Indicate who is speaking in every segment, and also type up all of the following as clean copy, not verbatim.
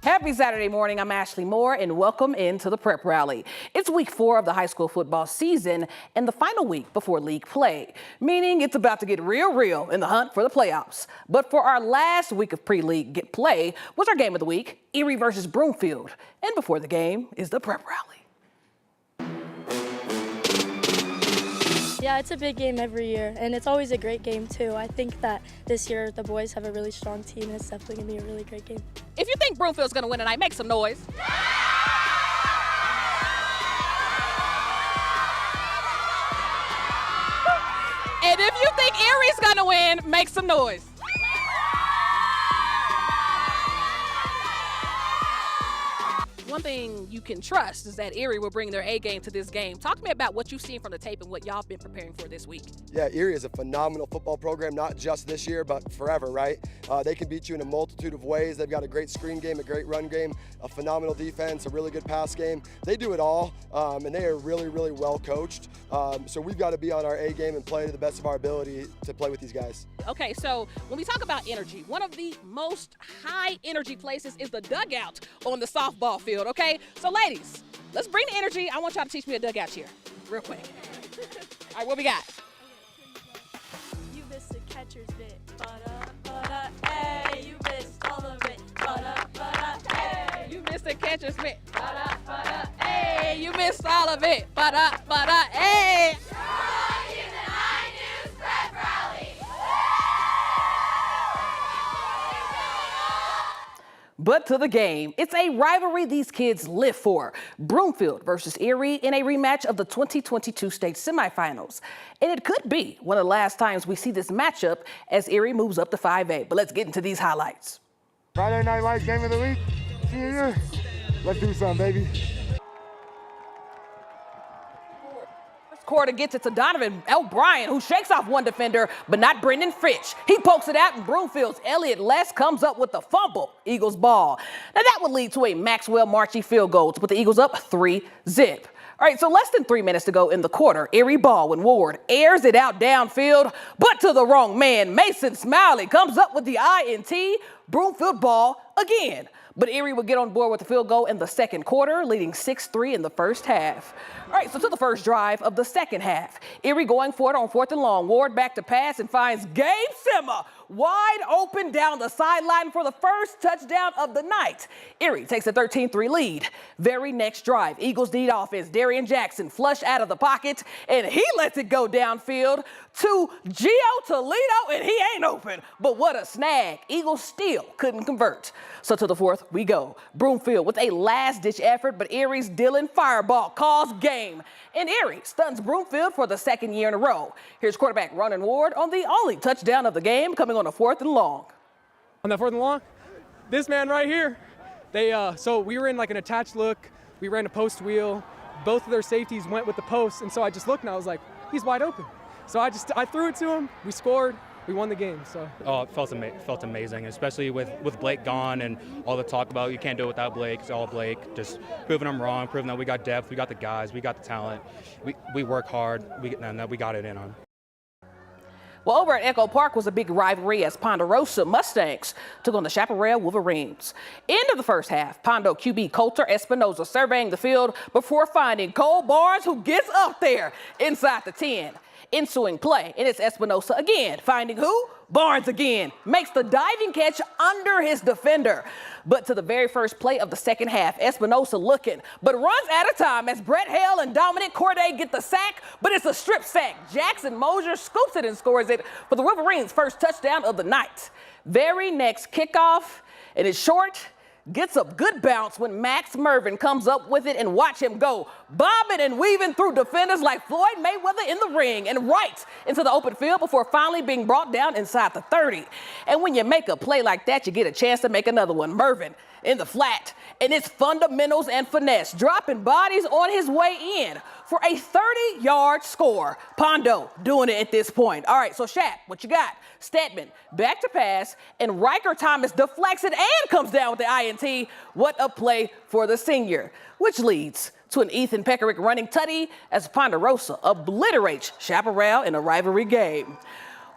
Speaker 1: Happy Saturday morning. I'm Ashley Moore, and welcome into the Prep Rally. It's week 4 of the high school football season and the final week before league play, meaning it's about to get real in the hunt for the playoffs. But for our last week of pre-league play was our game of the week, Erie versus Broomfield. And before the game is the Prep Rally.
Speaker 2: Yeah, it's a big game every year, and it's always a great game, too. I think that this year the boys have a really strong team, and it's definitely going to be a really great game.
Speaker 1: If you think Broomfield's going to win tonight, make some noise. And if you think Erie's going to win, make some noise. One thing you can trust is that Erie will bring their A game to this game. Talk to me about what you've seen from the tape and what y'all have been preparing for this week.
Speaker 3: Yeah, Erie is a phenomenal football program, not just this year, but forever, right? They can beat you in a multitude of ways. They've got a great screen game, a great run game, a phenomenal defense, a really good pass game. They do it all, and they are really well coached. So we've got to be on our A game and play to the best of our ability to play with these guys. Okay, so when we talk about energy, one of the most high energy places is the dugout on the softball field, okay? So ladies, let's bring the energy. I want y'all to teach me a dugout cheer real quick. All right, what we got?
Speaker 2: You missed the catcher's mitt. Ba-da, hey, you missed all of it. Ba-da, hey.
Speaker 1: You missed the catcher's mitt. Ba-da, hey, you missed all of it. Ba-da, hey. But to the game, it's a rivalry these kids live for. Broomfield versus Erie in a rematch of the 2022 state semifinals. And it could be one of the last times we see this matchup as Erie moves up to 5A. But let's get into these highlights.
Speaker 4: Friday Night Lights game of the week, senior year. Let's do something, baby.
Speaker 1: Quarter gets it to Donovan O'Brien, who shakes off one defender, but not Brendan Fitch. He pokes it out, and Broomfield's Elliott Les comes up with the fumble. Eagles ball. Now that would lead to a Maxwell Marchie field goal to put the Eagles up 3-zip. All right, so less than 3 minutes to go in the quarter. Erie ball when Ward airs it out downfield, but to the wrong man. Mason Smiley comes up with the INT. Broomfield ball again. But Erie would get on board with the field goal in the second quarter, leading 6-3 in the first half. All right, so to the first drive of the second half. Erie going for it on 4th and long. Ward back to pass and finds Gabe Simmer wide open down the sideline for the first touchdown of the night. Erie takes a 13-3 lead. Very next drive, Eagles need offense. Darian Jackson flush out of the pocket, and he lets it go downfield to Gio Toledo, and he ain't open. But what a snag. Eagles still couldn't convert. So to the fourth we go. Broomfield with a last-ditch effort, but Erie's Dylan Fireball calls game. And Erie stuns Broomfield for the second year in a row. Here's quarterback Ronan Ward on the only touchdown of the game, coming on a 4th and long.
Speaker 5: On that 4th and long, this man right here, so we were in like an attached look. We ran a post wheel. Both of their safeties went with the post, and so I just looked and I was like, he's wide open. So I threw it to him. We scored. We won the game. So.
Speaker 6: Oh, it felt amazing, especially with Blake gone and all the talk about you can't do it without Blake. It's all Blake. Just proving them wrong, proving that we got depth, we got the guys, we got the talent. We work hard. We got it in on.
Speaker 1: Well, over at Echo Park was a big rivalry as Ponderosa Mustangs took on the Chaparral Wolverines. End of the first half, Pondo QB Coulter Espinoza surveying the field before finding Cole Barnes, who gets up there inside the 10. Ensuing play, and it's Espinosa again, finding who? Barnes again, makes the diving catch under his defender. But to the very first play of the second half, Espinosa looking, but runs out of time as Brett Hale and Dominic Corday get the sack, but it's a strip sack. Jackson Mosier scoops it and scores it for the Wolverines' first touchdown of the night. Very next kickoff, and it's short, gets a good bounce when Max Mervin comes up with it, and watch him go bobbing and weaving through defenders like Floyd Mayweather in the ring and right into the open field before finally being brought down inside the 30. And when you make a play like that, you get a chance to make another one. Mervin in the flat, and it's fundamentals and finesse, dropping bodies on his way in for a 30-yard score. Pondo doing it at this point. All right, so Shaq, what you got? Stedman back to pass, and Riker Thomas deflects it and comes down with the INT. What a play for the senior, which leads to an Ethan Peckerick running tutty as Ponderosa obliterates Chaparral in a rivalry game.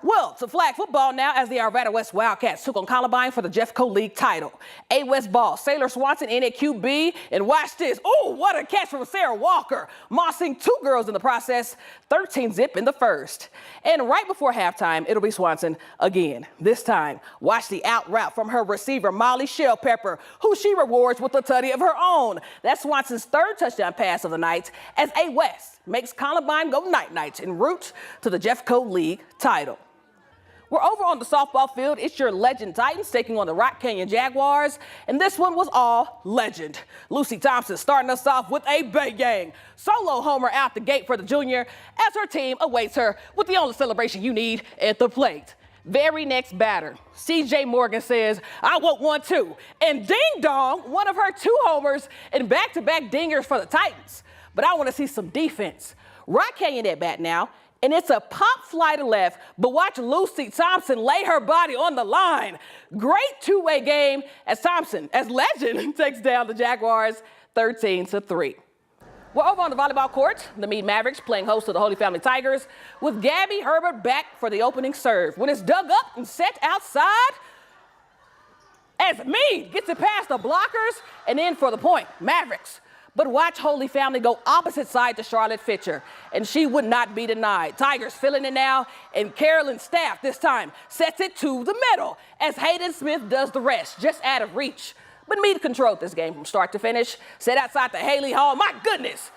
Speaker 1: Well, to flag football now as the Arvada West Wildcats took on Columbine for the Jeffco League title. A West ball, Sailor Swanson in at QB, and watch this. Oh, what a catch from Sarah Walker, mossing 2 girls in the process, 13-zip in the first. And right before halftime, it'll be Swanson again. This time, watch the out route from her receiver, Molly Shellpepper, who she rewards with a tutty of her own. That's Swanson's 3rd touchdown pass of the night as A West makes Columbine go night-night en route to the Jeffco League title. We're over on the softball field. It's your Legend Titans taking on the Rock Canyon Jaguars, and this one was all legend. Lucy Thompson starting us off with a bang. Solo homer out the gate for the junior as her team awaits her with the only celebration you need at the plate. Very next batter, CJ Morgan says, I want one too. And ding dong, one of her 2 homers and back-to-back dingers for the Titans. But I want to see some defense. Rock Canyon at bat now. And it's a pop fly to left, but watch Lucy Thompson lay her body on the line. Great 2-way game as Legend takes down the Jaguars 13-3. We're over on the volleyball court. The Meade Mavericks playing host to the Holy Family Tigers with Gabby Herbert back for the opening serve. When it's dug up and set outside, as Meade gets it past the blockers and in for the point. Mavericks. But watch Holy Family go opposite side to Charlotte Fitcher, and she would not be denied. Tigers filling it now, and Carolyn Staff this time sets it to the middle as Hayden Smith does the rest, just out of reach. But Meade controlled this game from start to finish, set outside to Haley Hall, my goodness.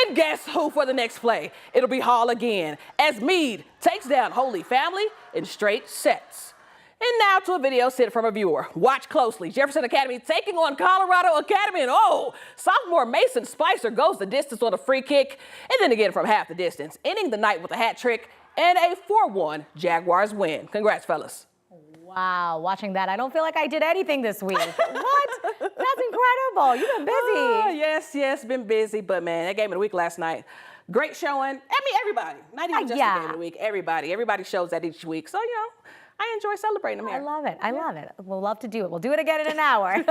Speaker 1: And guess who for the next play? It'll be Hall again, as Meade takes down Holy Family in straight sets. And now to a video sent from a viewer. Watch closely. Jefferson Academy taking on Colorado Academy. And sophomore Mason Spicer goes the distance on a free kick. And then again from half the distance, ending the night with a hat trick and a 4-1 Jaguars win. Congrats, fellas.
Speaker 7: Wow, watching that, I don't feel like I did anything this week. What? That's incredible. You've been busy.
Speaker 1: Yes, been busy. But man, that game of the week last night. Great showing. I mean, everybody. Not even just the game of the week. Everybody shows that each week. So, I enjoy celebrating them here.
Speaker 7: I love it. We'll love to do it. We'll do it again in an hour.